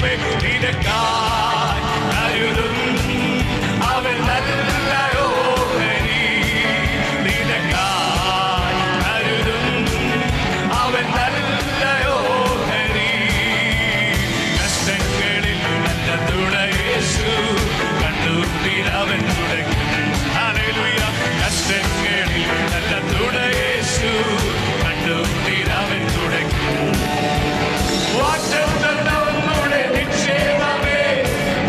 ദൈവമേ നിനക്കായി കരുതും അവൻ നല്ല ഓഹരി നിനക്കായി കരുതും അവൻ നല്ല ഓഹരി കഷ്ടങ്ങളിൽ നല്ല തുണ യേശു കണ്ടുപിടിച്ചവൻ തുടങ്ങി ഹല്ലേലൂയ കഷ്ടങ്ങളിൽ നല്ല തുണ യേശു കണ്ടുപിടിച്ചവൻ തുടങ്ങി വാഗ്ദത്തം നമ്മുടെ നിക്ഷേപമേ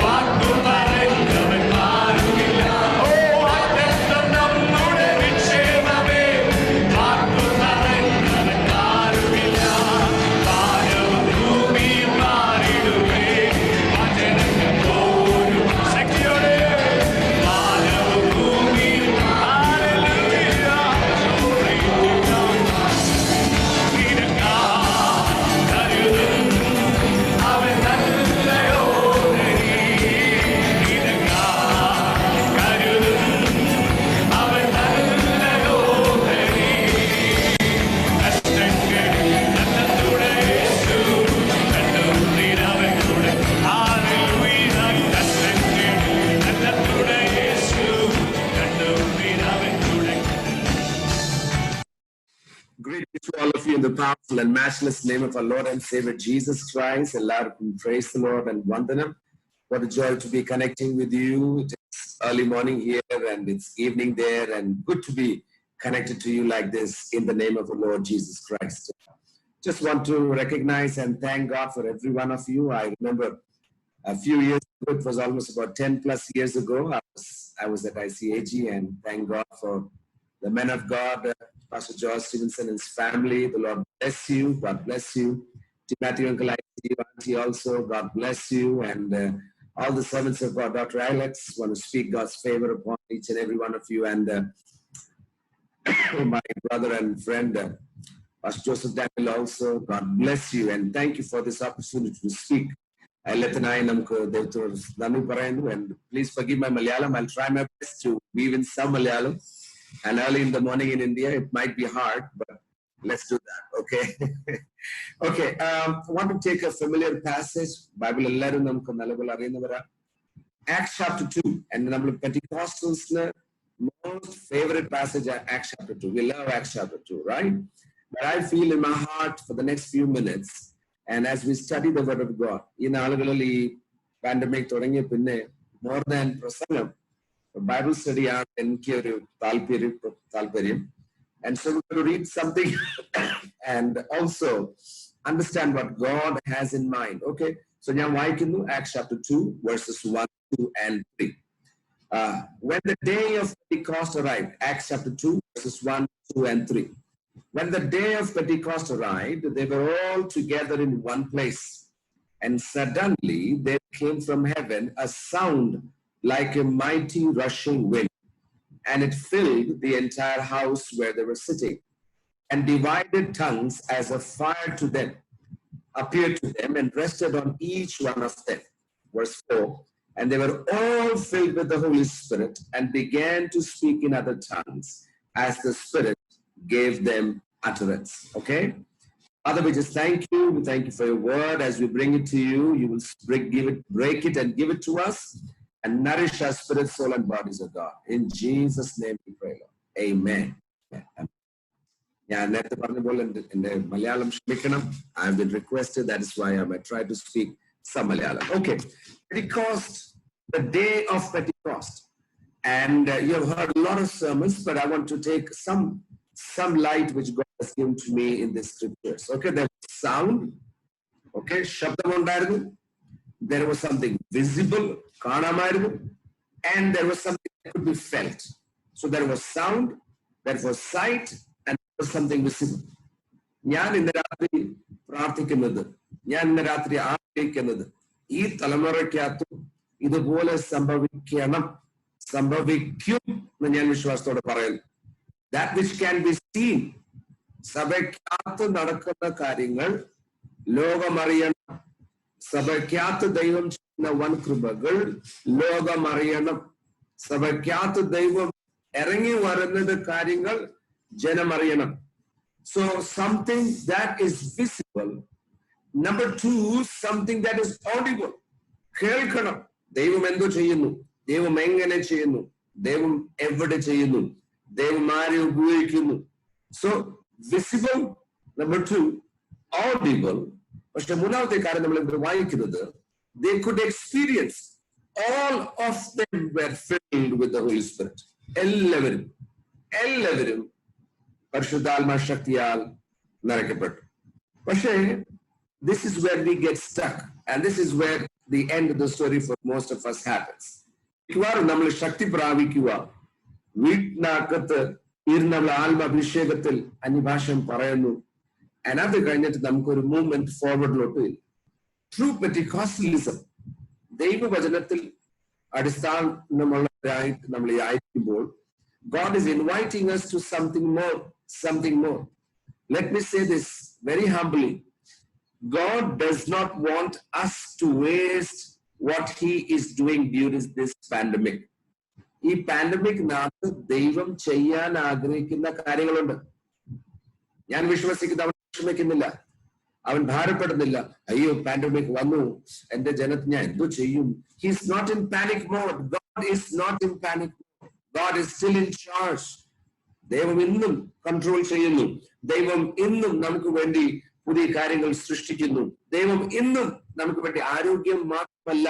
വാക്കു പറഞ്ഞവൻ മാറുകില്ല വാഗ്ദത്തം നമ്മുടെ നിക്ഷേപമേ വാക്കു പറഞ്ഞവൻ മാറുകില്ല വാനവും ഭൂമിയും മാറിടുമേ വചനങ്ങൾ പോലും ശക്തിയോടെ വാനവും ഭൂമിയും ഹല്ലേലൂയ അവൻ നല്ല ഓഹരി നിനക്കായി കരുതും അവൻ നല്ല ഓഹരി കഷ്ടങ്ങളിൽ നല്ല തുണ യേശു കണ്ടുപിടിച്ചവൻ തുടങ്ങി ഹല്ലേലൂയ കഷ്ടങ്ങളിൽ നല്ല തുണ യേശു കണ്ടുപിടിച്ചവൻ തുടങ്ങി. Greetings to all of you in the powerful and matchless name of our Lord and Savior Jesus Christ. എല്ലാവർക്കും praise the Lord and vandanam. What a joy to be connecting with you. It's early morning here and it's evening there, and good to be connected to you like this in the name of the Lord Jesus Christ. Just want to recognize and thank God for every one of you. I remember a few years ago, it was almost about 10 plus years ago, I was at ICAG, and thank God for the men of God, Pastor George Stevenson and his family. The Lord bless you. God bless you. To Matthew, Uncle, I see you, Auntie also. God bless you. And all the servants of God, Dr. Alex, want to speak God's favor upon each and every one of you. And my brother and friend, Pastor Joseph Daniel also, God bless you. And thank you for this opportunity to speak. And please forgive my Malayalam. I'll try my best to weave in some Malayalam. And early in the morning in India, it might be hard, but let's do that, okay? Okay, I want to take a familiar passage. Bible Acts chapter 2. And the Pentecostals, most favorite passage Acts chapter 2. We love Acts chapter 2, right? But I feel in my heart for the next few minutes, and as we study the word of God, in the pandemic, more than prasangam, Bible study and so we're going to read something and also understand what God has in mind. Okay, so now Acts chapter 2 verses 1, 2 and 3. When the day of Pentecost arrived, Acts chapter 2 verses 1, 2 and 3. When the day of Pentecost arrived, they were all together in one place, and suddenly there came from heaven a sound like a mighty rushing wind, and it filled the entire house where they were sitting. And divided tongues as of fire to them appeared to them and rested on each one of them. Verse 4, and they were all filled with the Holy Spirit and began to speak in other tongues as the Spirit gave them utterance. Okay? Father, we just thank you. We thank you for your word. As we bring it to you, you will break it and give it to us, and nourish our spirit, soul, and bodies, of God. In Jesus' name we pray, Lord. Amen. I've been requested. That is why I might try to speak some Malayalam. Okay. Pentecost, the day of Pentecost. And you have heard a lot of sermons, but I want to take some light which God has given to me in the scriptures. Okay, there was sound. Okay, shabdam. There was something visible, and there was something that could be felt. So there was sound, there was sight, and there was something visible. ഞാൻ ഇന്ന് രാത്രി പ്രാർത്ഥിക്കുന്നത്, ഞാൻ ഇന്ന് രാത്രി ആഗ്രഹിക്കുന്നത്, ഈ തലമുറയ്ക്കകത്തും ഇതുപോലെ സംഭവിക്കും എന്ന് ഞാൻ വിശ്വാസത്തോടെ പറയുന്നു. That which can be seen. സഭയ്ക്കകത്ത് നടക്കുന്ന കാര്യങ്ങൾ ലോകമറിയണം. സഭയ്ക്കകത്ത് ദൈവം ചെയ്യുന്ന വൻ കൃപകൾ ലോകമറിയണം. സഭയ്ക്കകത്ത് ദൈവം ഇറങ്ങി വരുന്നത് കാര്യങ്ങൾ ജനമറിയണം. So something that is visible Number two, something that is audible. കേൾക്കണം. ദൈവം എന്തോ ചെയ്യുന്നു, ദൈവം എങ്ങനെ ചെയ്യുന്നു, ദൈവം എവിടെ ചെയ്യുന്നു, ദൈവം ആരെ ഉപയോഗിക്കുന്നു. So visible. Number two, audible. പക്ഷെ മൂന്നാമത്തെ കാര്യം നമ്മൾ ഇവിടെ വായിക്കുന്നത്, they could experience. All of them were filled with the Holy Spirit. എല്ലാവരും പരിശുദ്ധാത്മാ ശക്തിയാൽ നിറയ്ക്കപ്പെട്ടു. പക്ഷേ this is where we get stuck, and this is where the end of the story for most of us happens. മിക്കവാറും നമ്മൾ ശക്തി പ്രാപിക്കുക, വീട്ടിനകത്ത് ഇരുന്ന് നമ്മൾ ആത്മാഭിഷേകത്തിൽ അന്യഭാഷം പറയുന്നു, അത് കഴിഞ്ഞിട്ട് നമുക്കൊരു മൂവ്മെന്റ് ഫോർവേഡിലോട്ട്. ട്രൂ പെന്റിക്കോസ്റ്റലിസം ദൈവവചനത്തിൽ അടിസ്ഥാനമുള്ളവരായിട്ട് നമ്മൾ ആയിരിക്കുമ്പോൾ, God is inviting us to something more. Let me say this very humbly. God does not want us to waste what he is doing during this pandemic. ഈ പാൻഡമിക്കിനകത്ത് ദൈവം ചെയ്യാൻ ആഗ്രഹിക്കുന്ന കാര്യങ്ങളുണ്ട്. ഞാൻ വിശ്വസിക്കുന്ന അവൻ വിഷമിക്കുന്നില്ല, അവൻ ഭാരപ്പെടുന്നില്ല. അയ്യോ പാൻഡമിക് വന്നു, എന്റെ ജനത്തിന് ഞാൻ എന്തോ ചെയ്യും. He is not in panic mode. God is not in panic mode. God is still in charge. ദൈവം ഇന്നും കൺട്രോൾ ചെയ്യുന്നു. ദൈവം ഇന്നും നമുക്ക് വേണ്ടി പുതിയ കാര്യങ്ങൾ സൃഷ്ടിക്കുന്നു. ദൈവം ഇന്നും നമുക്ക് വേണ്ടി ആരോഗ്യം മാത്രമല്ല,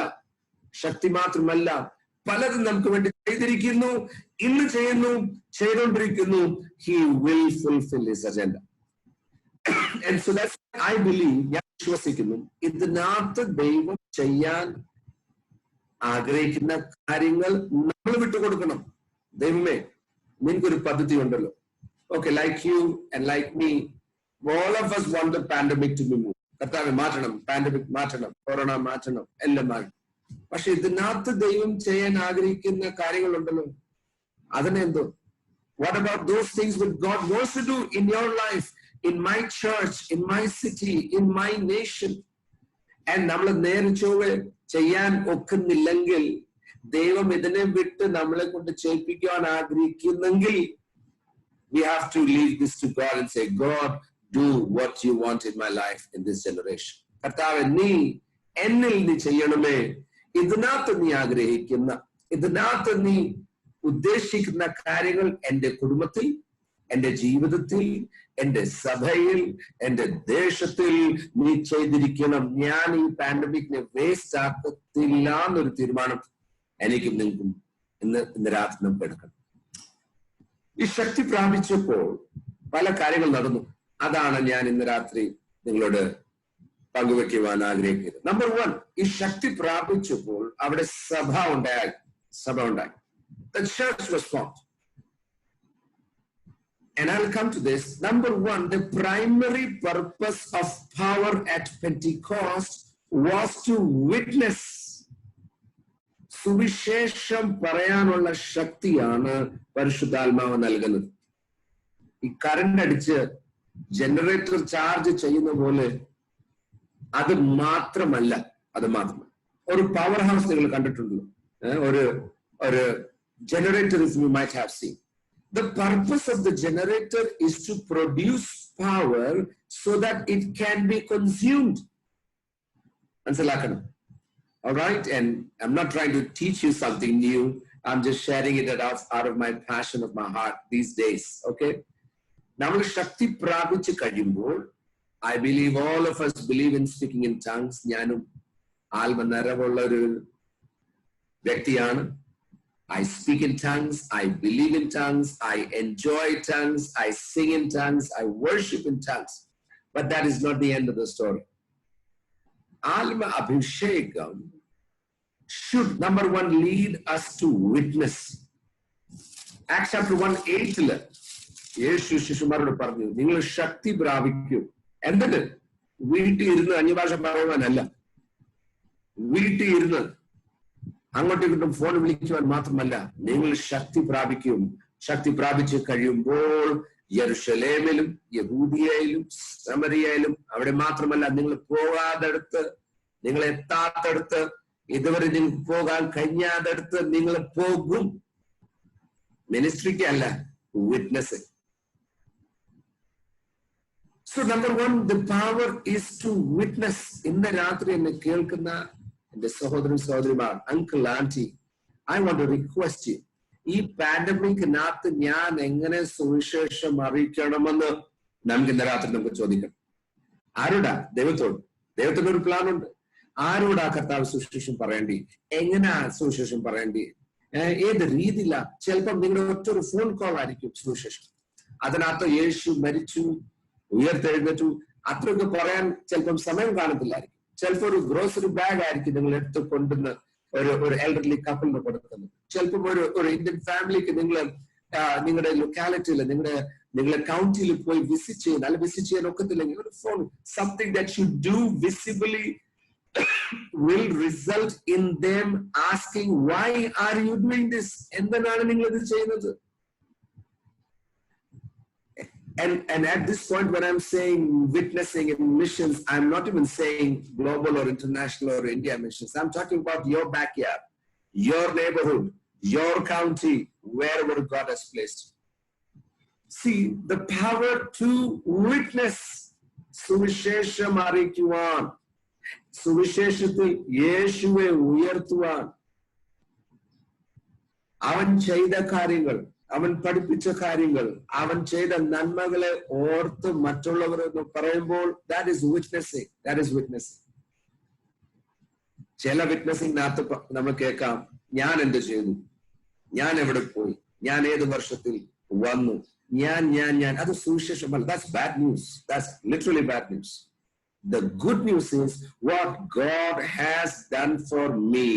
ശക്തി മാത്രമല്ല, പലതും നമുക്ക് വേണ്ടി ചെയ്തിരിക്കുന്നു, ഇന്ന് ചെയ്യുന്നു, ചെയ്തുകൊണ്ടിരിക്കുന്നു. He will fulfill his agenda. And so that's I believe, ഞാൻ വിശ്വസിക്കുന്നു, ഇതിനകത്ത് ദൈവം ചെയ്യാൻ ആഗ്രഹിക്കുന്ന കാര്യങ്ങൾ നമ്മൾ വിട്ടുകൊടുക്കണം. ദൈവമേ, നിനക്കൊരു പദ്ധതി ഉണ്ടല്ലോ. Okay, like you and like me, all of us want the pandemic to be moved. കർത്താവെ മാറ്റണം, പാൻഡമിക് മാറ്റണം, കൊറോണ മാറ്റണം, എല്ലാം മാറ്റണം. പക്ഷെ ഇതിനകത്ത് ദൈവം ചെയ്യാൻ ആഗ്രഹിക്കുന്ന കാര്യങ്ങളുണ്ടല്ലോ, അതിനെന്തോ? What about those things that God wants to do in your life, in my church, in my city, in my nation? And നമ്മൾ നേരെ ചൊവ്വേ ചെയ്യാൻ ഒക്കുന്നില്ലെങ്കിൽ, ദൈവം ഇതിനെ വിട്ട് നമ്മളെ കൊണ്ട് ചെയ്യിപ്പിക്കാൻ ആഗ്രഹിക്കുന്നെങ്കിൽ, we have to leave this to God and say, God, do what you want in my life in this generation. കർത്താവേ, നീ എന്നിൽ നീ ചെയ്യണമേ. ഇതിനകത്ത് നീ ആഗ്രഹിക്കുന്ന, ഇതിനകത്ത് നീ ഉദ്ദേശിക്കുന്ന കാര്യങ്ങൾ എന്റെ കുടുംബത്തിൽ, എന്റെ ജീവിതത്തിൽ, എന്റെ സഭയിൽ, എന്റെ ദേശത്തിൽ നീ ചെയ്തിരിക്കണം. ഞാൻ ഈ പാൻഡമിക്കിനെ വേസ്റ്റ് ആക്കത്തില്ല എന്നൊരു തീരുമാനം എനിക്കും നിങ്ങൾക്കും ഇന്ന് രാത്രി നമുക്ക് എടുക്കണം. ഈ ശക്തി പ്രാപിച്ചപ്പോൾ പല കാര്യങ്ങൾ നടന്നു. അതാണ് ഞാൻ ഇന്ന് രാത്രി നിങ്ങളോട് പങ്കുവെക്കുവാൻ ആഗ്രഹിക്കുന്നത്. നമ്പർ 1, ഈ ശക്തി പ്രാപിച്ചപ്പോൾ അവിടെ സഭ ഉണ്ടായി. The church was formed. And I'll come to this. Number 1, the primary purpose of power at Pentecost was to witness. സുവിശേഷം പറയാനുള്ള ശക്തിയാണ് പരിശുദ്ധാത്മാവ് നൽകുന്നത്. ഈ കറണ്ട് അടിച്ച് ജനറേറ്റർ ചാർജ് ചെയ്യുന്ന പോലെ അത് മാത്രമല്ല. ഒരു പവർ ഹൗസ് നിങ്ങൾ കണ്ടിട്ടുണ്ടല്ലോ, ഒരു generator, as you might have seen. The purpose of the generator is to produce power so that it can be consumed. All right, and I'm not trying to teach you something new. I'm just sharing it out of my passion of my heart these days. Okay, നമ്മൾ ശക്തി പ്രാപിച്ചു കഴിയുമ്പോൾ, I believe all of us believe in speaking in tongues. ഞാനും ആത്മനിറവുള്ള ഒരു വ്യക്തിയാണ്. I speak in tongues, I believe in tongues, I enjoy tongues, I sing in tongues, I worship in tongues. But that is not the end of the story. Alma Abhishekam should, number 1, lead us to witness. Acts chapter 1:8, യേശു ശിശുമാരോട് പറഞ്ഞു, നിങ്ങൾ ശക്തി പ്രാപിക്കൂ. എന്നിട്ട് വീട്ടിൽ ഇരുന്ന് അന്യഭാഷ പറയുവാനല്ല, വീട്ടിൽ ഇരുന്ന് അങ്ങോട്ടും ഇങ്ങോട്ടും ഫോൺ വിളിക്കുവാൻ മാത്രമല്ല, നിങ്ങൾ ശക്തി പ്രാപിക്കും. ശക്തി പ്രാപിച്ച് കഴിയുമ്പോൾ യെരുശലേമിലും യഹൂദിയയിലും സമരിയയിലും, അവിടെ മാത്രമല്ല, നിങ്ങൾ പോകാതെടുത്ത്, നിങ്ങൾ എത്താത്തടുത്ത്, ഇതുവരെ നിങ്ങൾക്ക് പോകാൻ കഴിഞ്ഞാതെടുത്ത് നിങ്ങൾ പോകും. മിനിസ്ട്രിക്ക് അല്ല, witness. So number one, the power is to witness. ഇന്ന് രാത്രി എന്നെ കേൾക്കുന്ന എന്റെ സഹോദരൻ സഹോദരിമാർ, uncle aunty, I want to request you. ഈ പാൻഡമിക്കിനകത്ത് ഞാൻ എങ്ങനെ സുവിശേഷം അറിയിക്കണമെന്ന് നമുക്ക് ഇന്ന് രാത്രി നമുക്ക് ചോദിക്കണം. ആരോടാ? ദൈവത്തോട്. ദൈവത്തിന് ഒരു പ്ലാൻ ഉണ്ട്. ആരോടാ കർത്താവ് സുവിശേഷം പറയേണ്ടി? എങ്ങനെയാ സുവിശേഷം പറയേണ്ടി? ഏത് രീതിയിലാ? ചിലപ്പം നിങ്ങളുടെ ഒറ്റൊരു ഫോൺ കോൾ ആയിരിക്കും സുവിശേഷം. അതിനകത്ത് യേശു മരിച്ചു, ഉയർത്തെഴുന്നേറ്റു, അത്രയൊക്കെ പറയാൻ ചിലപ്പം സമയം കാണത്തില്ലായിരിക്കും. ചിലപ്പോൾ ഒരു ഗ്രോസറി ബാഗ് ആയിരിക്കും നിങ്ങൾ എടുത്ത് കൊണ്ടുവന്ന് ഒരു എൽഡർലി കപ്പിളിന് കൊടുക്കുന്നത്. ചിലപ്പം ഒരു ഇന്ത്യൻ ഫാമിലിക്ക് നിങ്ങളുടെ ലൊക്കാലിറ്റിയിൽ നിങ്ങളുടെ കൗണ്ടിയിൽ പോയി വിസിറ്റ് ചെയ്യുന്ന, അല്ല വിസിറ്റ് ചെയ്യാൻ ഒക്കത്തില്ലെങ്കിൽ ഒരു phone, something that you do visibly will result in them asking, why are you doing this? എന്തിനാണ് നിങ്ങൾ ഇത് ചെയ്യുന്നത്? And at this point, when I'm saying witnessing in missions, I'm not even saying global or international or India missions. I'm talking about your backyard, your neighborhood, your county, wherever God has placed. See, the power to witness. സുവിശേഷം അറിയിക്കുവാൻ, സുവിശേഷത്തിൽ യേശുവെ ഉയർത്തുവാൻ, അവൻ ചെയ്ത കാര്യങ്ങൾ, അവൻ പഠിപ്പിച്ച കാര്യങ്ങൾ, അവൻ ചെയ്ത നന്മകളെ ഓർത്ത് മറ്റുള്ളവരെന്ന് പറയുമ്പോൾ that is witnessing. That is witnessing. ചില വിറ്റ്നസിംഗിനകത്ത് നമ്മൾ കേൾക്കാം, ഞാൻ എന്ത് ചെയ്തു, ഞാൻ എവിടെ പോയി, ഞാൻ ഏത് വർഷത്തിൽ വന്നു, ഞാൻ അത് സുവിശേഷമല്ല. That's bad news. That's literally bad news. The good news is what God has done for me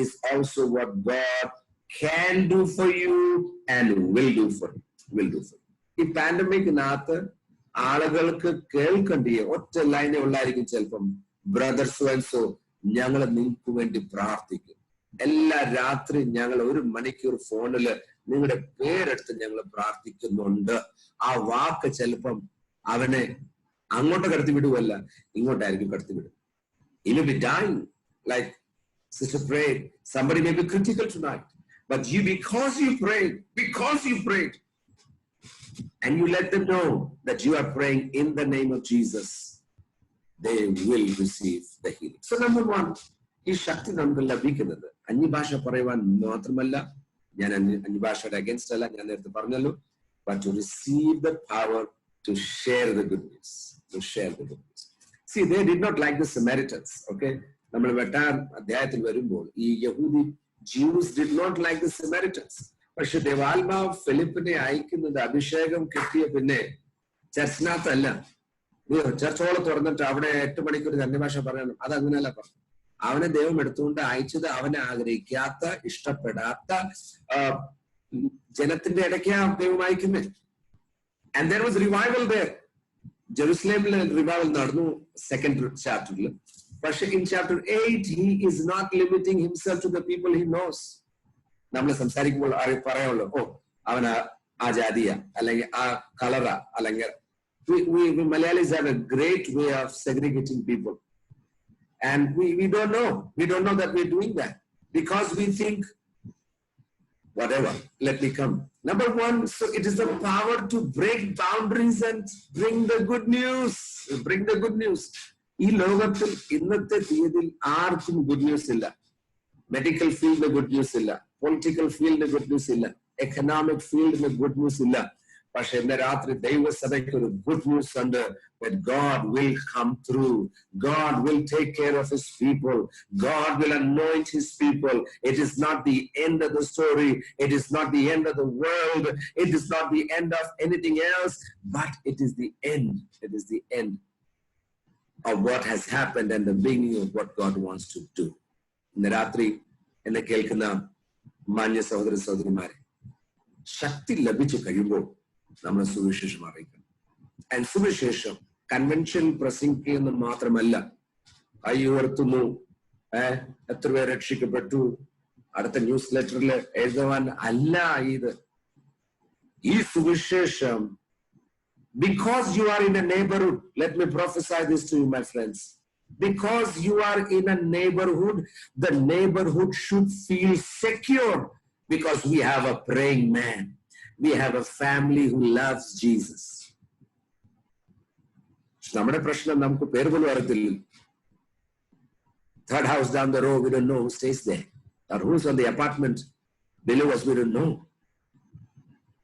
is also what God can do for you and will do for you. ഈ പാൻഡമിക്കിനകത്ത് ആളുകൾക്ക് കേൾക്കേണ്ടിയ ഒറ്റ ലൈനെ ഉള്ളായിരിക്കും. ചിലപ്പം ബ്രദർ സോ ഞങ്ങൾ നിങ്ങൾക്ക് വേണ്ടി പ്രാർത്ഥിക്കും. എല്ലാ രാത്രി ഞങ്ങൾ 1 മണിക്കൂർ ഫോണില് നിങ്ങളുടെ പേരെടുത്ത് ഞങ്ങൾ പ്രാർത്ഥിക്കുന്നുണ്ട്. ആ വാക്ക് ചിലപ്പം അവനെ അങ്ങോട്ട് കടത്തി വിടുവല്ല, ഇങ്ങോട്ടായിരിക്കും കടത്തി വിടും. He may be dying, like sister prayed. Somebody may be critical tonight, but because you prayed, and you let them know that you are praying in the name of Jesus, they will receive the healing. So number one, ഈ ശക്തി നമുക്ക് ലഭിക്കുന്നത് അന്യഭാഷ പറയുവാൻ മാത്രമല്ല. ഞാൻ അന്യഭാഷയുടെ against അല്ല, ഞാൻ നേരത്തെ പറഞ്ഞല്ലോ. But to receive the power to share the good news. See, they did not like the Samaritans. Okay, നമ്മൾ വെട്ടാൻ അധ്യായത്തിൽ വരുമ്പോൾ ഈ യഹൂദി Jews did not like the Samaritans. പക്ഷെ ദൈവാത്മാവ് ഫിലിപ്പിനെ അയക്കുന്നത് അഭിഷേകം കിട്ടിയ പിന്നെ ചർച്ചിനകത്തല്ല, ചർച്ചോളം തുറന്നിട്ട് അവിടെ 8 മണിക്കൂർ അന്യഭാഷ പറയണം. അത് അങ്ങനെയല്ല പറഞ്ഞു. അവനെ ദൈവം എടുത്തുകൊണ്ട് അയച്ചത് അവനെ ആഗ്രഹിക്കാത്ത, ഇഷ്ടപ്പെടാത്ത ജനത്തിന്റെ ഇടയ്ക്കാണ് ദൈവം അയക്കുന്നത്. And there was revival there. ജെറുസലേമിൽ റിവൈവൽ നടന്നു 2nd chapter. പക്ഷെ in chapter 8 he is not limiting himself to the people he knows. നമ്മൾ സംസാരിക്കുമ്പോൾ പറയാമല്ലോ, അവൻ ആ ജാതിയ, അല്ലെങ്കിൽ ആ കളറ, അല്ലെങ്കിൽ we Malayalis have a great way of segregating people, and we don't know that we're doing that because we think whatever, let me come. Number one, so it is the power to break boundaries and bring the good news. ഈ ലോകത്തിൽ ഇന്നത്തെ തീയതിയിൽ ആർക്കും good news ഇല്ല. Medical ഫീൽഡിന് good news ഇല്ല, political ഫീൽഡിന് good news ഇല്ല, എക്കണോമിക് ഫീൽഡിന് ഗുഡ് ന്യൂസ് ഇല്ല. പക്ഷെ ഇന്ന് രാത്രി ദൈവസഭയ്ക്ക് ഒരു ഗുഡ് ന്യൂസ് ഉണ്ട്. That God will come through. God will take care of his people. God will anoint his people. It is not the end of the story. It is not the end of the world. It is not the end of anything else, but it is the end. It is the end of what has happened and the beginning of what God wants to do. ഇന്ന് രാത്രി എന്നെ കേൾക്കുന്ന മാന്യ സഹോദര സഹോദരിമാരെ, ശക്തി ലഭിച്ചു കഴിയുമ്പോൾ നമ്മൾ സുവിശേഷം അറിയിക്കണം. ആൻഡ് സുവിശേഷം കൺവെൻഷൻ പ്രസംഗിക്കുന്നു മാത്രമല്ല, കൈ ഉയർത്തുന്നു, എത്ര പേർ രക്ഷിക്കപ്പെട്ടു, അടുത്ത ന്യൂസ് ലെറ്ററിൽ എഴുതുവാൻ അല്ല ഇത്. ഈ സുവിശേഷം, because you are in a neighborhood, let me prophesy this to you, my friends. Because you are in a neighborhood, the neighborhood should feel secure because we have a praying man. We have a family who loves Jesus. നമ്മുടെ പ്രശ്നം നമുക്ക് പേര് പോലും അറിയത്തില്ല. Third house down the road, we don't know who stays there. Or who's on the apartment below us, we don't know.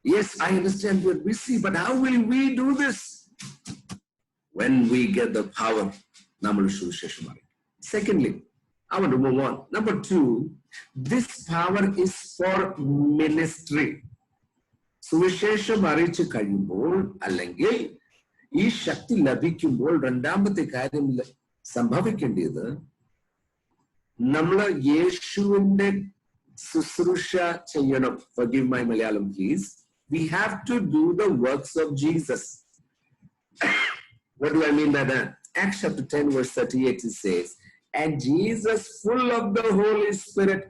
Yes, I understand we're busy, but how will we do this? When we get the power, namal suvisesham ariyum. Secondly, I want to move on. Number 2, this power is for ministry. സുവിശേഷം അറിയിച്ചു കഴിയുമ്പോൾ അല്ലെങ്കിൽ ഈ ശക്തി ലഭിക്കുമ്പോൾ രണ്ടാമത്തെ കാര്യം സംഭവിക്കേണ്ടത് നമ്മൾ യേശുവിന്റെ ശുശ്രൂഷ ചെയ്യണം. Forgive my Malayalam, please. We have to do the works of Jesus. What do I mean by that? Acts chapter 10 verse 38 it says, and Jesus, full of the Holy Spirit,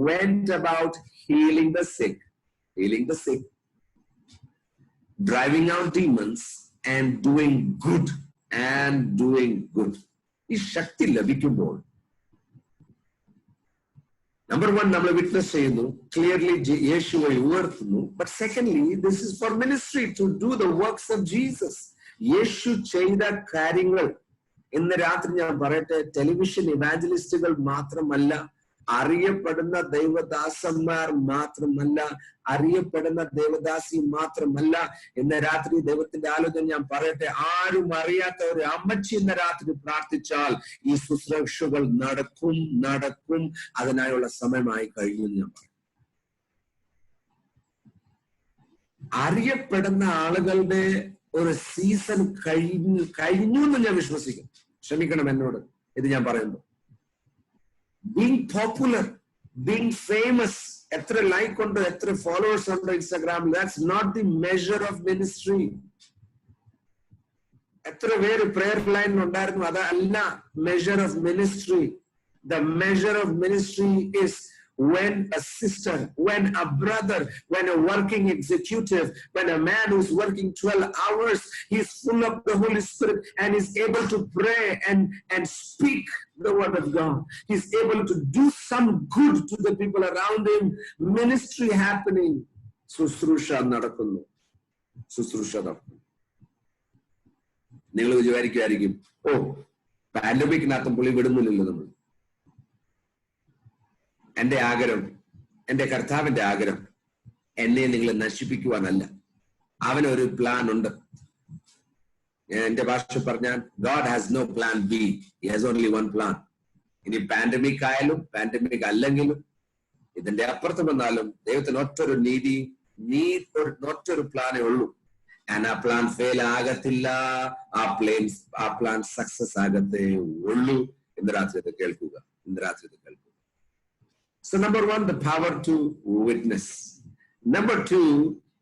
went about healing the sick, driving out demons and doing good. ഈ ശക്തി ലഭിക്കുമ്പോൾ number 1 നമ്മൾ witness ചെയ്യുന്നു, clearly യേശുവെ ഉയർത്തുന്നു. But secondly this is for ministry, to do the works of Jesus. Yesu ചെയ്ത കാര്യങ്ങൾ ഇന്ന് രാത്രി ഞാൻ പറയട്ടെ, ടെലിവിഷൻ ഇവാഞ്ചലിസ്റ്റുകൾ മാത്രമല്ല, അറിയപ്പെടുന്ന ദൈവദാസന്മാർ മാത്രമല്ല, അറിയപ്പെടുന്ന ദേവദാസി മാത്രമല്ല. ഇന്ന് രാത്രി ദൈവത്തിന്റെ ആലോചന ഞാൻ പറയട്ടെ, ആരും അറിയാത്ത ഒരു അമ്മച്ചി ഇന്ന് രാത്രി പ്രാർത്ഥിച്ചാൽ ഈ ശുശ്രൂഷകൾ നടക്കും. അതിനായുള്ള സമയമായി കഴിഞ്ഞു ഞാൻ പറയും. അറിയപ്പെടുന്ന ആളുകളുടെ ഒരു സീസൺ കഴിഞ്ഞു എന്ന് ഞാൻ വിശ്വസിക്കുന്നു. ക്ഷമിക്കണം എന്നോട് ഇത് ഞാൻ പറയുന്നു. Being popular, being famous, എത്ര ലൈക്ക് ഉണ്ട്, എത്ര ഫോളോവേഴ്സ് ഉണ്ട് ഇൻസ്റ്റാഗ്രാമിൽ, that's not the measure of ministry. എത്ര പേര് പ്രേയർ ലൈനിൽ ഉണ്ടായിരുന്നു, അതല്ല measure of ministry. The measure of ministry is when a sister, when a brother, when a working executive, when a man who's working 12 hours, he's full of the Holy Spirit and is able to pray and speak the word of God. He's able to do some good to the people around him. Ministry happening. ശുശ്രൂഷ നടക്കുന്നു. നിങ്ങൾ വിചാരിക്കുമായിരിക്കും, ഓ പാൻഡമിക്കിനകത്തും പുള്ളി വിടുന്നില്ലല്ലോ. നമ്മൾ എന്റെ ആഗ്രഹം, എന്റെ കർത്താവിന്റെ ആഗ്രഹം എന്നെ നിങ്ങൾ നശിപ്പിക്കുവാനല്ല. അവനൊരു പ്ലാൻ ഉണ്ട്. എന്റെ ഭാഷ പറഞ്ഞാൽ God has no plan B. He has only one plan. ഇനി പാൻഡമിക് ആയാലും പാൻഡമിക് അല്ലെങ്കിലും ഇതിന്റെ അപ്പുറത്ത് വന്നാലും ദൈവത്തിന് ഒറ്റൊരു പ്ലാനേ ഉള്ളൂ. ആ പ്ലാൻ ഫെയിൽ ആകത്തില്ല, ആ പ്ലാൻ സക്സസ് ആകത്തേ ഉള്ളൂ. ഇന്ന് രാത്രി ഇത് കേൾക്കുക. So number 1, the power to witness. Number 2,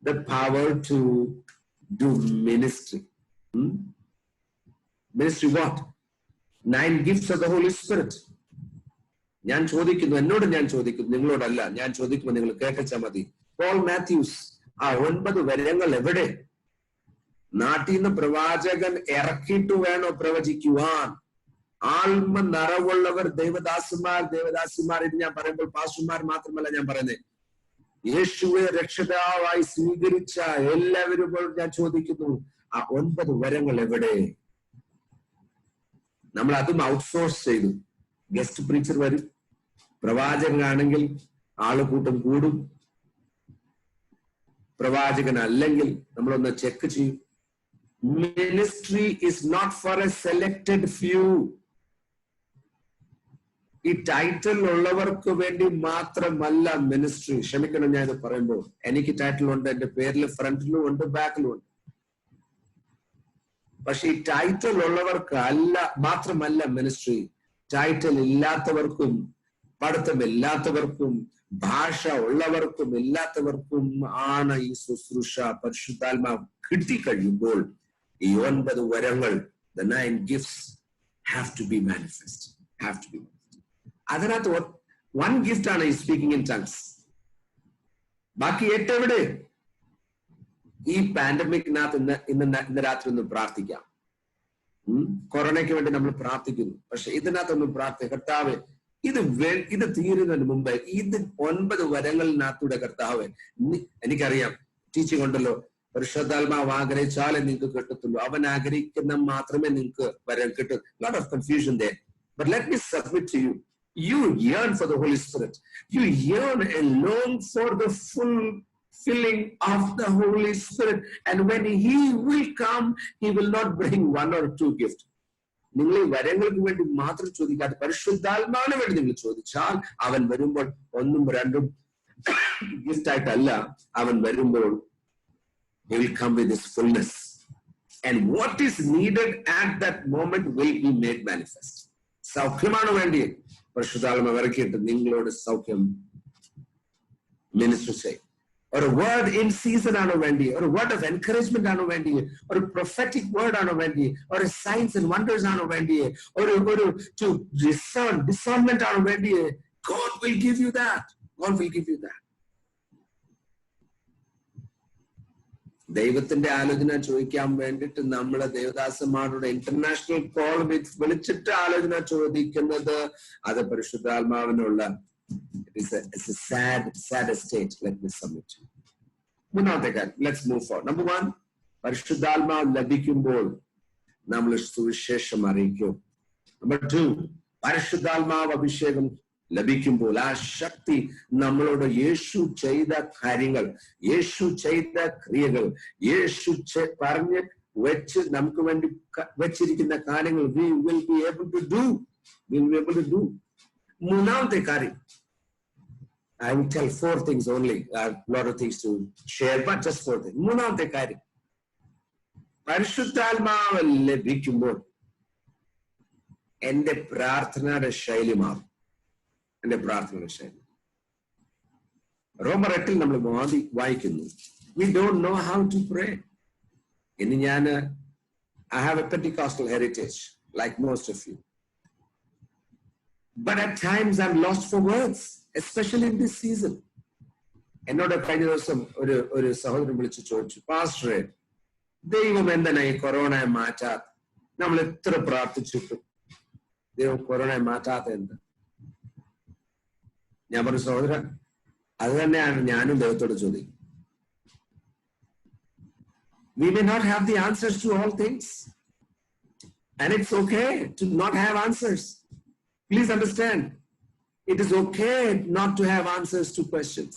the power to do ministry. Ministry what? 9 gifts of the Holy Spirit. എന്നോട് ഞാൻ ചോദിക്കുന്നു, നിങ്ങളോടല്ല ഞാൻ ചോദിക്കുമ്പോൾ നിങ്ങൾ കേൾക്കച്ചാൽ മതി. പോൾ മാത്യൂസ്, ആ 9 വരങ്ങൾ എവിടെ? നാട്ടിൽ നിന്ന് പ്രവാചകൻ ഇറക്കിയിട്ട് വേണോ പ്രവചിക്കുവാൻ? ആത്മ നിറവുള്ളവർ ദേവദാസിമാർ ഇത് ഞാൻ പറയുമ്പോൾ പാസ്റ്റർമാർ മാത്രമല്ല ഞാൻ പറയുന്നത്, യേശുവെ രക്ഷിതാവായി സ്വീകരിച്ച എല്ലാവരും ഞാൻ ചോദിക്കുന്നു, ആ 9 വരങ്ങൾ എവിടെ? നമ്മൾ അതും ഔട്ട്സോഴ്സ് ചെയ്തു. ഗസ്റ്റ് പ്രീച്ചർ വരും, പ്രവാചകനാണെങ്കിൽ ആളുകൂട്ടം കൂടും, പ്രവാചകൻ അല്ലെങ്കിൽ നമ്മളൊന്ന് ചെക്ക് ചെയ്യും. Ministry is not for a selected few. ഈ ടൈറ്റിൽ ഉള്ളവർക്ക് വേണ്ടി മാത്രമല്ല മിനിസ്ട്രി. ക്ഷമിക്കണം ഞാൻ ഇത് പറയുമ്പോൾ, എനിക്ക് ടൈറ്റിൽ ഉണ്ട്, എന്റെ പേരിൽ ഫ്രണ്ടിലും ഉണ്ട് ബാക്കിലും ഉണ്ട്. പക്ഷെ ഈ ടൈറ്റിൽ ഉള്ളവർക്ക് മാത്രമല്ല മിനിസ്ട്രി. ടൈറ്റിൽ ഇല്ലാത്തവർക്കും പഠിത്തമില്ലാത്തവർക്കും ഭാഷ ഉള്ളവർക്കും ഇല്ലാത്തവർക്കും ആണ് ഈ ശുശ്രൂഷ. പരിശുദ്ധാത്മാവ് കിട്ടിക്കഴിയുമ്പോൾ ഈ 9 വരങ്ങൾ, the 9 gifts have to be manifest. അതിനകത്ത് 1 gift ആണ് ഈ സ്പീക്കിംഗ് ഇൻ ടങ്സ്. ബാക്കി 8 എവിടെ? ഈ പാൻഡമിക്കിനകത്ത് ഇന്ന് രാത്രി ഒന്ന് പ്രാർത്ഥിക്കാം. കൊറോണയ്ക്ക് വേണ്ടി നമ്മൾ പ്രാർത്ഥിക്കുന്നു. പക്ഷെ ഇതിനകത്തൊന്നും കർത്താവ്, ഇത് തീരുന്നതിന് മുമ്പ് ഇത് 9 വരങ്ങളിനകത്തൂടെ കർത്താവ്, എനിക്കറിയാം ടീച്ചിങ് ഉണ്ടല്ലോ, പരിശുദ്ധാത്മാവ് ആഗ്രഹിച്ചാലേ നിങ്ങൾക്ക് കിട്ടത്തുള്ളൂ. അവൻ ആഗ്രഹിക്കുന്ന മാത്രമേ നിങ്ങൾക്ക് വരാൻ കിട്ടൂ. Lot of confusion there. But let me submit to you. You yearn for the Holy Spirit. You yearn and long for the full filling of the Holy Spirit. And when He will come, He will not bring one or two gifts. നിങ്ങൾ ഈ വരങ്ങൾക്ക് വേണ്ടി മാത്രം ചോദിക്കാതെ പരിശുദ്ധാത്മാവിന് വേണ്ടി നിങ്ങൾ ചോദിച്ചാൽ അവൻ വരുമ്പോൾ ഒന്നും രണ്ടും ഗിഫ്റ്റ് ആയിട്ടല്ല അവൻ വരുമ്പോൾ he will come with his fullness, and what is needed at that moment will be made manifest. സൗഖ്യമാണ് വേണ്ടി പരിശുദ്ധാത്മാവ് ഇറക്കിയിട്ട് നിങ്ങളോട് സൗഖ്യം മിനിസ്റ്റർ ചെയ്യും. ഒരു വേർഡ് ഇൻ സീസൺ ആണോ വേണ്ടി, ഒരു വേർഡ് ഓഫ് എൻകറേജ്മെന്റ് ആണോ വേണ്ടി, ഒരു പ്രൊഫറ്റിക് വേർഡ് ആണോ വേണ്ടി, ഒരു സയൻസ് ആൻഡ് വണ്ടേഴ്സ് ആണോ വേണ്ടി, ഒരു ടു ഡിസേൺമെന്റ് ആണോ വേണ്ടി, God will give you that. God will give you that. ദൈവത്തിന്റെ ആലോചന ചോദിക്കാൻ വേണ്ടിയിട്ട് നമ്മളെ ദേവദാസന്മാരുടെ ഇന്റർനാഷണൽ കോൾ വിളിച്ചിട്ട് ആലോചന ചോദിക്കുന്നത് അത് പരിശുദ്ധാത്മാവിനുള്ള it's a sad state. Let me submit. മൂന്നാമത്തെ കാര്യം, let's move forward. Number 1, പരിശുദ്ധാത്മാവ് ലഭിക്കുമ്പോൾ നമ്മൾ സുവിശേഷം അറിയിക്കും. Number 2, പരിശുദ്ധാത്മാവ് അഭിഷേകം ലഭിക്കുമ്പോൾ ആ ശക്തി നമ്മളോട് യേശു ചെയ്ത കാര്യങ്ങൾ, യേശു ചെയ്ത ക്രിയകൾ, യേശു പറഞ്ഞ് വെച്ച് നമുക്ക് വേണ്ടി വെച്ചിരിക്കുന്ന കാര്യങ്ങൾ we will be able to do. മൂന്നാമത്തെ കാര്യം, I will tell 4 things only. I have a lot of things to share, but just 4 things. മൂന്നാമത്തെ കാര്യം, പരിശുദ്ധാത്മാവ് ലഭിക്കുമ്പോൾ എന്റെ പ്രാർത്ഥനയുടെ ശൈലി മാറും. എന്റെ പ്രാർത്ഥനയുടെ ശൈലി റോമർ 8 നമ്മൾ വായിക്കുന്നു, we don't know how to pray. ഇനി I have a Pentecostal heritage like most of you. But at times I'm lost for words, especially in this season. എന്നോട് കഴിഞ്ഞ ദിവസം ഒരു സഹോദരൻ വിളിച്ചു ചോദിച്ചു, പാസ്റ്ററെ ദൈവം എന്താണ് ഈ കൊറോണയെ മാറ്റാത്ത? നമ്മൾ എത്ര പ്രാർത്ഥിച്ചിട്ടും ദൈവം കൊറോണയെ മാറ്റാത്ത എന്താ? ഞാൻ പറഞ്ഞു, സഹോദരൻ അത് തന്നെയാണ് ഞാനും ദൈവത്തോട് ചോദിക്കും. We may not have the answers to all things, and it's okay to not have answers. Please understand, it is okay not to have answers to questions.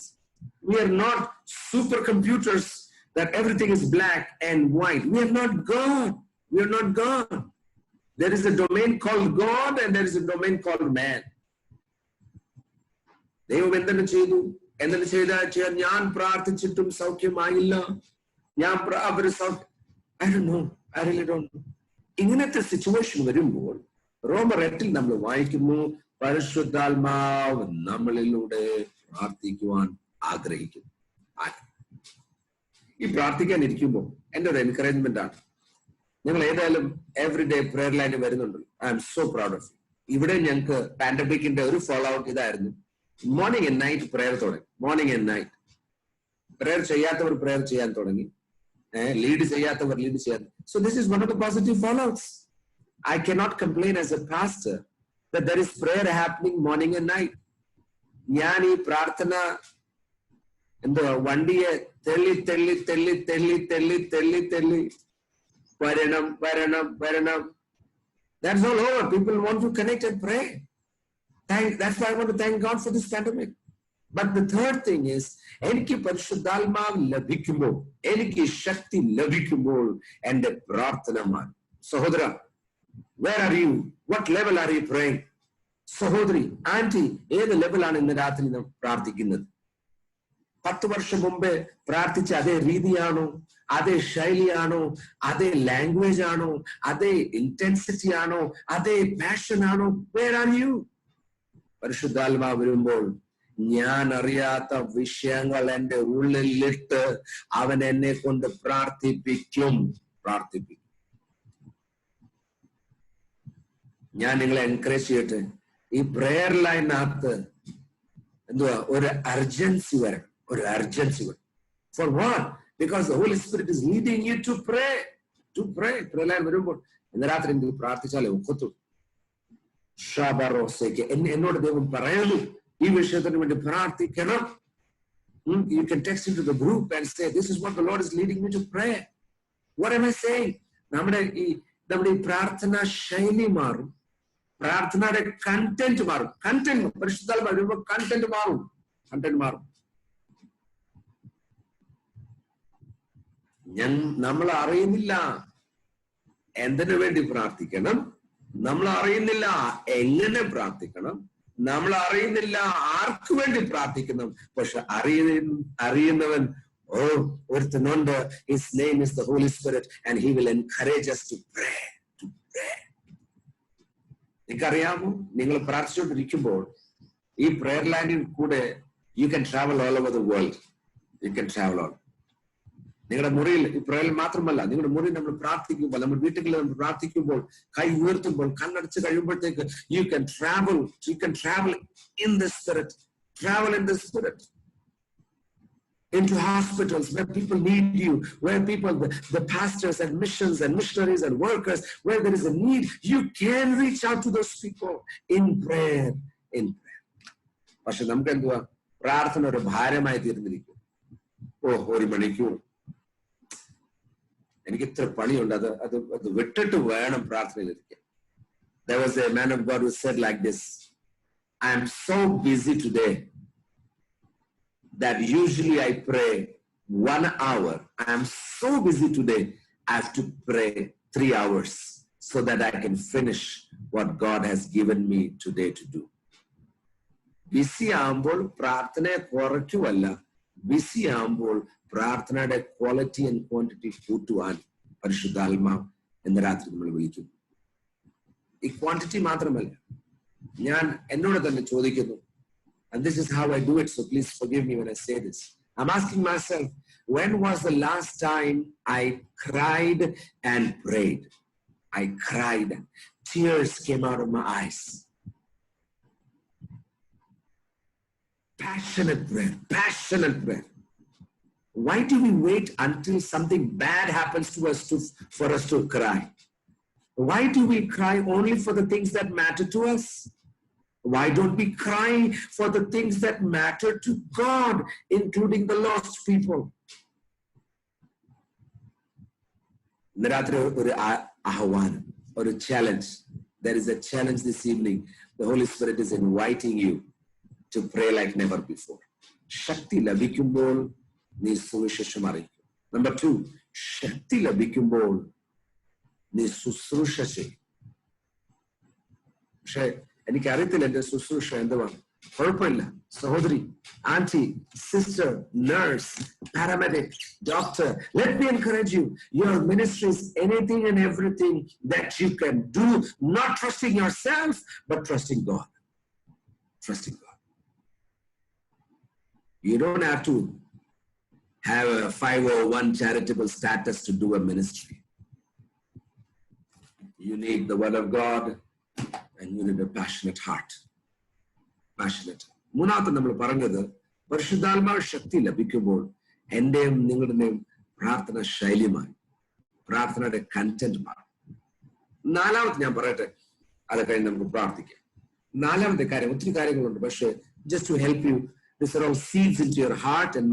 We are not supercomputers that everything is black and white. We are not God. We are not God. There is a domain called God and there is a domain called man. ദൈവം എന്താണ് ചെയ്താൽ ഞാൻ പ്രാർത്ഥിച്ചിട്ടും സൗഖ്യമായില്ല, I don't know. I really don't know. ഇങ്ങനത്തെ situation വരുമ്പോൾ റോമർ 8 നമ്മൾ വായിക്കുന്നു, പരിശുദ്ധാത്മാവ് നമ്മളിലൂടെ പ്രാർത്ഥിക്കുവാൻ ആഗ്രഹിക്കുന്നു. ഈ പ്രാർത്ഥിക്കാൻ ഇരിക്കുമ്പോൾ എന്റെ ഒരു എൻകറേജ്മെന്റ് ആണ്, ഞങ്ങൾ ഏതായാലും എവറിഡേ പ്രെയർ ലൈനിൽ വരുന്നുണ്ട്. I am so proud of you. ഇവിടെ ഞങ്ങൾക്ക് പാൻഡമിക്കിന്റെ ഒരു ഫോളോ ഔട്ട് ഇതായിരുന്നു, മോർണിംഗ് ആൻഡ് നൈറ്റ് പ്രെയർ തുടങ്ങി. മോർണിംഗ് ആൻഡ് നൈറ്റ് പ്രെയർ ചെയ്യാത്തവർ പ്രെയർ ചെയ്യാൻ തുടങ്ങി, ലീഡ് ചെയ്യാത്തവർ ലീഡ് ചെയ്യാൻ. So this is one of the positive follow outs. I cannot complain as a pastor that there is prayer happening morning and night. ഞാൻ ഈ പ്രാർത്ഥന എന്തുവാ വണ്ടിയെ തെള്ളി തെള്ളി തെള്ളി തെള്ളി തെള്ളി തെള്ളി തെള്ളി വരണം. That's all over. People want to connect and pray. That's why I want to thank God for this pandemic. But the third thing is, എനിക്ക് പരിശുദ്ധാത്മാവ് ലഭിക്കുമ്പോൾ, എനിക്ക് ശക്തി ലഭിക്കുമ്പോൾ എന്റെ പ്രാർത്ഥന മാറും. സഹോദര, where are you? What level are you praying? സഹോദരി, ആന്റി, ഏത് ലെവലാണ് ഇന്ന് രാത്രി നാം പ്രാർത്ഥിക്കുന്നത്? 10 വർഷം മുമ്പേ പ്രാർത്ഥിച്ച അതേ രീതിയാണോ, അതേ ശൈലിയാണോ, അതേ ലാംഗ്വേജ് ആണോ, അതേ ഇന്റൻസിറ്റി ആണോ, അതേ പാഷൻ ആണോ? Where are you? പരിശുദ്ധാത്മാവ് വരുമ്പോൾ ഞാൻ അറിയാത്ത വിഷയങ്ങൾ എന്റെ ഉള്ളിലിട്ട് അവൻ എന്നെ കൊണ്ട് പ്രാർത്ഥിപ്പിക്കും. ഞാൻ നിങ്ങളെ എൻകറേജ് ചെയ്യട്ടെ, ഈ പ്രെയർ ലൈനകത്ത് എന്തുവാ ഒരു അർജൻസി വരണം. For what? Because the Holy Spirit is leading you to pray. Prayer line വരുമ്പോൾ ഇന്ന് രാത്രി എനിക്ക് പ്രാർത്ഥിച്ചാലേ ഒക്കത്തു. എന്നോട് ദൈവം പറയുന്നു ഈ വിഷയത്തിന് വേണ്ടി പ്രാർത്ഥിക്കണം. You can text into the group and say, this is what the Lord is leading me to pray. What am I saying? നമ്മുടെ ഈ പ്രാർത്ഥന ശൈലി മാറും, പ്രാർത്ഥനയുടെ കണ്ടന്റ് മാറും. കണ്ടന്റ് പരിശുദ്ധാത്മാവ് വരുമ്പോൾ കണ്ടന്റ് മാറും. നമ്മൾ അറിയുന്നില്ല എന്തിനു വേണ്ടി പ്രാർത്ഥിക്കണം, നമ്മൾ അറിയുന്നില്ല എങ്ങനെ പ്രാർത്ഥിക്കണം, നമ്മൾ അറിയുന്നില്ല ആർക്കു വേണ്ടി പ്രാർത്ഥിക്കണം. പക്ഷെ അറിയുന്നവൻ ഒരുത്തനുണ്ട്. His name is the Holy Spirit and he will encourage us to pray. നിങ്ങൾക്കറിയാമോ, നിങ്ങൾ പ്രാർത്ഥിച്ചുകൊണ്ടിരിക്കുമ്പോൾ ഈ പ്രയർ ലാൻഡിൽ കൂടെ you can travel all over the world. You can travel all. നിങ്ങളുടെ മുറിയിൽ ഈ പ്രയർ മാത്രമല്ല, നിങ്ങളുടെ മുറിയിൽ നമ്മൾ പ്രാർത്ഥിക്കുമ്പോൾ, നമ്മുടെ വീട്ടുകളിൽ നമ്മൾ പ്രാർത്ഥിക്കുമ്പോൾ, കൈ ഉയർത്തുമ്പോൾ, കണ്ണടച്ച് കഴിയുമ്പോഴത്തേക്ക് you can travel in the spirit. Travel in the spirit. Into hospitals where people need you, where people, the pastors and missions and missionaries and workers, where there is a need, you can reach out to those people in prayer. പക്ഷെ നമുക്ക് എന്തുവാ, പ്രാർത്ഥന ഒരു ഭാരമായി തീർന്നിരിക്കും. ഒരു മണിക്കൂർ എനിക്ക് ഇത്ര പണിയുണ്ട്, അത് വിട്ടിട്ട് വേണം പ്രാർത്ഥനയിലിരിക്കാൻ. There was a man of God who said like this, I am so busy today that usually I pray 1 hour. I am so busy today, I have to pray 3 hours so that I can finish what God has given me today to do. Busy ആകുമ്പോൾ പ്രാർത്ഥനയെ കുറയ്ക്കുമല്ല, BC ആകുമ്പോൾ പ്രാർത്ഥനയുടെ quality and quantity കൂട്ടുവാൻ പരിശുദ്ധാത്മാവ് എന്ന രാത്രി നമ്മൾ വിളിക്കുന്നു. ഈ ക്വാണ്ടിറ്റി മാത്രമല്ല, ഞാൻ എന്നോട് തന്നെ ചോദിക്കുന്നു, and this is how I do it, so please forgive me when I say this. I'm asking myself, when was the last time I cried and prayed? I cried. Tears came out of my eyes. Passionate prayer. Why do we wait until something bad happens to us for us to cry? Why do we cry only for the things that matter to us? Why don't we cry for the things that matter to God, including the lost people? Or a challenge. There is a challenge this evening. The Holy Spirit is inviting you to pray like never before. ശക്തി ലഭിക്കുമ്പോൾ നീ സുവിശേഷം അറിയിക്കും. Number 2, ശക്തി ലഭിക്കുമ്പോൾ നീ ശുശ്രൂഷ ചെയ്യും. പക്ഷെ എനിക്കറിയത്തില്ല എന്റെ ശുശ്രൂഷ എന്തുവാണ്. കുഴപ്പമില്ല, സഹോദരി, aunty, sister, nurse, paramedic, doctor, let me encourage you. Your ministry is anything and everything that you can do, not trusting yourself, but trusting God. Trusting God. You don't have to have a 501 charitable status to do a ministry. You need the word of God and you need a passionate heart. Passionate. മൂന്നാമത്തെ നമ്മൾ പറഞ്ഞത്, പരിശുദ്ധാത്മാവ് ശക്തി ലഭിക്കുമ്പോൾ എന്റെയും നിങ്ങളുടെയും പ്രാർത്ഥന ശൈലിയുമായി പ്രാർത്ഥനയുടെ content മാറും. നാലാമത്തെ ഞാൻ പറയട്ടെ, അത് കഴിഞ്ഞ് നമുക്ക് പ്രാർത്ഥിക്കാം. നാലാമത്തെ കാര്യം, ഒത്തിരി കാര്യങ്ങളുണ്ട്, പക്ഷേ just to help you, these are all seeds into your heart, and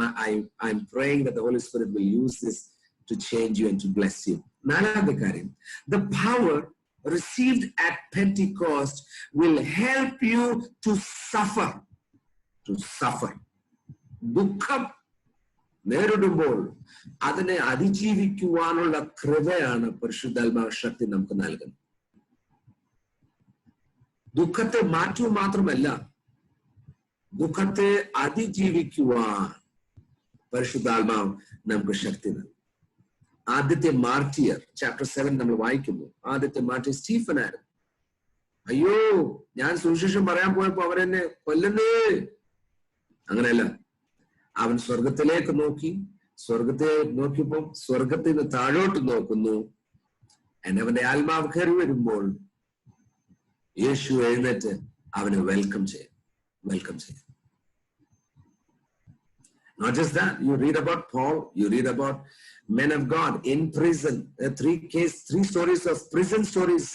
I'm praying that the Holy Spirit will use this to change you and to bless you. നാലാമത്തെ കാര്യം, the power received at Pentecost will help you to suffer. ദുഃഖം നേരിടുമ്പോൾ അതിനെ അതിജീവിക്കുവാനുള്ള കൃപയാണ് പരിശുദ്ധാത്മാവ് ശക്തി നമുക്ക് നൽകുന്നത്. ദുഃഖത്തെ മാറ്റുക മാത്രമല്ല, ദുഃഖത്തെ അതിജീവിക്കുവാൻ പരിശുദ്ധാത്മാവ് നമുക്ക് ശക്തി നൽകും. ആദ്യത്തെ മാർട്ടിയർ ചാപ്റ്റർ 7 നമ്മൾ വായിക്കുമ്പോൾ, ആദ്യത്തെ മാർട്ടിയർ സ്റ്റീഫൻ ആയിരുന്നു. അയ്യോ, ഞാൻ സുവിശേഷം പറയാൻ പോയപ്പോ അവരെന്നെ കൊല്ലുന്നേ. അങ്ങനെയല്ല, അവൻ സ്വർഗത്തിലേക്ക് നോക്കി, സ്വർഗത്തെ നോക്കിയപ്പോ സ്വർഗത്തിൽ നിന്ന് താഴോട്ട് നോക്കുന്നു. അവന്റെ ആത്മാവ് കയറി വരുമ്പോൾ യേശു എഴുന്നേറ്റ് അവനെ വെൽക്കം ചെയ്യും. Not just that, you read about Paul, you read about men of God in prison. There are three stories of prison stories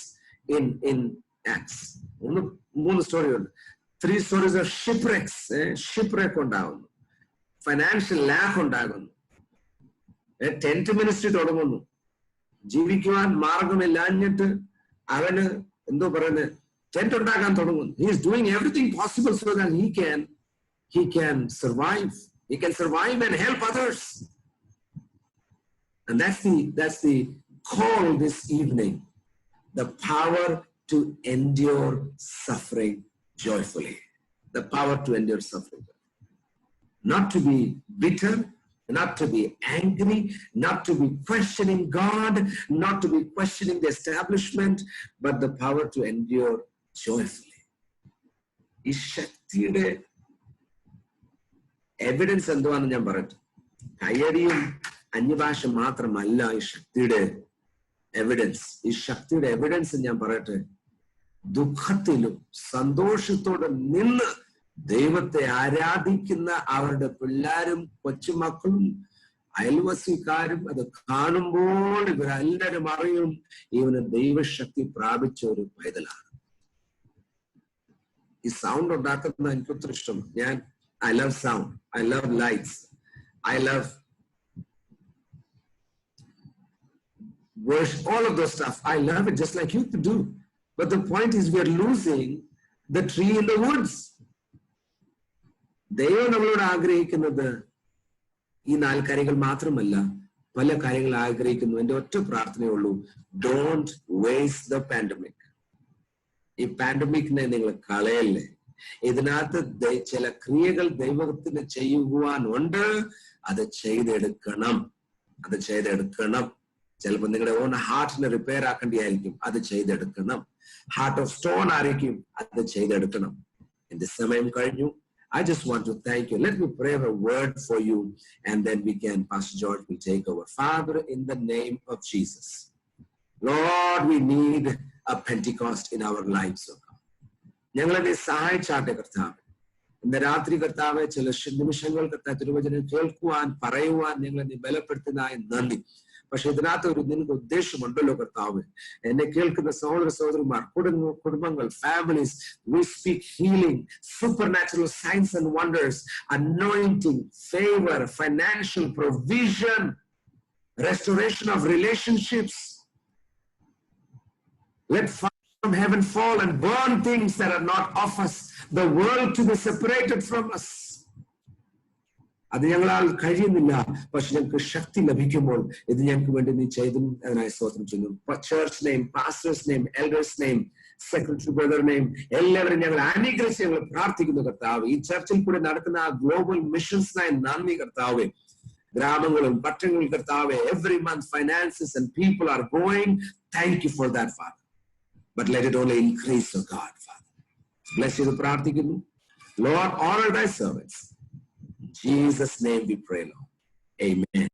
in Acts. Three stories of shipwrecks. Shipwreck ഉണ്ടാവുന്നു. ഫൈനാൻഷ്യൽ ലാക്ക് ഉണ്ടാകുന്നു. Tent ministry തുടങ്ങുന്നു. ജീവിക്കുവാൻ മാർഗമില്ലാഞ്ഞിട്ട് അവന് എന്തോ പറയുന്നത് tent ഉണ്ടാക്കാൻ തുടങ്ങുന്നു. He is doing everything possible so that he can survive. He can survive and help others. And that's the call this evening. The power to endure suffering joyfully. The power to endure suffering. Not to be bitter, not to be angry, not to be questioning God, not to be questioning the establishment, but the power to endure joyfully. ഈ ശക്തിയുടെ evidence എന്തുവാന്ന് ഞാൻ പറയട്ടെ. കയ്യടിയും അന്യഭാഷ മാത്രമല്ല ഈ ശക്തിയുടെ evidence. ഈ ശക്തിയുടെ എവിഡൻസ് ഞാൻ പറയട്ടെ, ദുഃഖത്തിലും സന്തോഷത്തോടെ നിന്ന് ദൈവത്തെ ആരാധിക്കുന്ന അവരുടെ പിള്ളേരും കൊച്ചുമക്കളും അയൽവസിക്കാരും അത് കാണുമ്പോൾ ഇവരെല്ലാവരും അറിയും ഇവന് ദൈവശക്തി പ്രാപിച്ച ഒരു പൈതലാണ്. ഈ സൗണ്ട് ഉണ്ടാക്കുന്ന എനിക്ക് ഒത്തിരി ഇഷ്ടം. I love sound, I love lights, I love worship, all of those stuff. I love it just like you could do. But the point is we are losing the tree in the woods. ദൈവം നമ്മളോട് ആഗ്രഹിക്കുന്നത് ഈ 4 കാര്യങ്ങൾ മാത്രമല്ല, പല കാര്യങ്ങൾ ആഗ്രഹിക്കുന്നു. എന്റെ ഒറ്റ പ്രാർത്ഥനയുള്ളൂ, ഡോണ്ട് വേസ്റ്റ് ദ പാൻഡമിക്. ഈ പാൻഡമിക്കിനെ നിങ്ങൾ കളയല്ലേ. ഇതിനകത്ത് ചില ക്രിയകൾ ദൈവത്തിന് ചെയ്യുവാനുണ്ട്. അത് ചെയ്തെടുക്കണം. ചിലപ്പോൾ നിങ്ങളുടെ ഓൺ ഹാർട്ടിനെ റിപ്പയർ ആക്കേണ്ടിയായിരിക്കും. അത് ചെയ്തെടുക്കണം. ഹാർട്ട് ഓഫ് സ്റ്റോൺ ആയിരിക്കും. അത് ചെയ്തെടുക്കണം. എന്റെ സമയം കഴിഞ്ഞു. I just want to thank you. Let me pray a word for you and then Pastor George will take over. Father, in the name of Jesus, Lord, we need a Pentecost in our lives. ഞങ്ങളെ സഹായിച്ചാട്ടെ കർത്താവ്. ഇന്ന് രാത്രി കർത്താവ് ചില നിമിഷങ്ങൾ കർത്താവ് തിരുവചനം കേൾക്കുവാൻ പറയുവാൻ ഞങ്ങളെ ബലപ്പെടുത്തുന്നതായി നന്ദി. പക്ഷെ ഇതിനകത്ത് നിനക്ക് ഉദ്ദേശമുണ്ടല്ലോ കർത്താവ്. എന്നെ കേൾക്കുന്ന സഹോദരന്മാർ, കുടുംബങ്ങൾ, families, we speak healing, supernatural signs and wonders, anointing, favor, financial provision, restoration of relationships. Let fire from heaven fall and burn things that are not of us, the world to be separated from us. അത് ഞങ്ങളാൽ കഴിയുന്നില്ല. പക്ഷെ ഞങ്ങൾക്ക് ശക്തി ലഭിക്കുമ്പോൾ ഇത് ഞങ്ങൾക്ക് വേണ്ടി നീ ചെയ്തും അതിനായി സ്തോത്രം ചെയ്യുന്നു. Church name, pastors name, elders name, secretary brother name എല്ലാവരും ഞങ്ങൾ അനുഗ്രഹിച്ച് ഞങ്ങൾ പ്രാർത്ഥിക്കുന്നു കർത്താവ്. ഈ ചർച്ചിൽ കൂടെ നടക്കുന്ന ആ ഗ്ലോബൽ മിഷൻസിനായി നന്ദി കർത്താവ്. ഗ്രാമങ്ങളും പട്ടണങ്ങളും കർത്താവ്, every month finances and people are going. Thank you for that, Father. But let it only increase, oh God, Father. Bless you, പ്രാർത്ഥിക്കുന്നു. Lord, honor thy servants. In Jesus' name we pray, Lord. Amen.